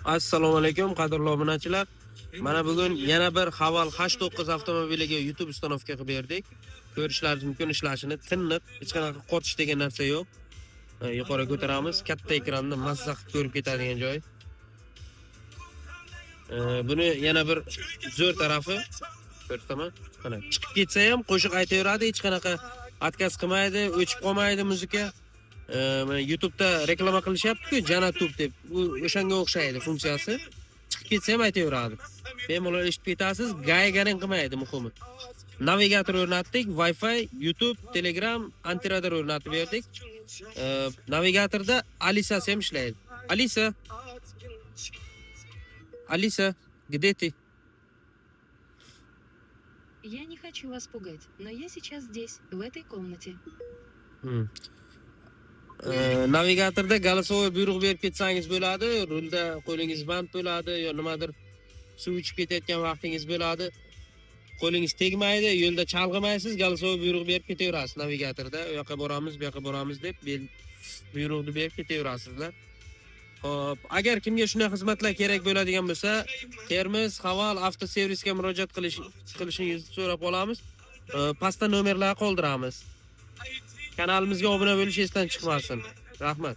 Assalomu alaykum, qadrli obunachilar. Mana bugun yana bir Haval H9 avtomobiliga YouTube ustanovka qilib berdik. Ko'rishlaringiz mumkin, ishlashini tiniq, hech qanaqa qotish degan narsa yo'q. Yuqori ko'taramiz, katta ekranda mazza qilib ko'rib ketadigan joy. Buni yana bir zo'r tarafi ko'rsataman. Mana chiqib ketsa ham qo'shiq aytaveradi, hech qanaqa отказ qilmaydi, o'chib qolmaydi muzika. Mana YouTube'da reklama qilishyapti-ku, Janatub deb. Bu o'shanga o'xshaydi funksiyasi. Chiqib ketsa ham aytaveradi. Bemalol eshitib ketasiz, gayganing qilmaydi muhimi. Navigator o'rnatdik, Wi-Fi, YouTube, Telegram, antiradar o'rnatib berdik. Navigatorda Alisa ham ishlaydi. Alisa, где ты? Я не хочу вас пугать, но я сейчас здесь, в этой комнате. Navigatorda голосовой buyruq berib ketsangiz bo'ladi, rulda qo'lingiz band bo'ladi yo nimadir suv ichib ketayotgan vaqtingiz bo'ladi. Qo'lingiz tegmaydi, yo'lda chalg'imaysiz, голосовой buyruq berib ketaverasiz navigatorda. U yoqqa boramiz, bu yoqqa boramiz deb buyruqni berib ketaverasizlar. Xo'p, agar kimga shunday xizmatlar kerak bo'ladigan bo'lsa, Termiz Haval avtoservisga murojaat qilishingizni so'rab qolamiz. Pastda nomerlar qoldiramiz. Kanalimizga obuna bo'lish esdan chiqmasin. Rahmat.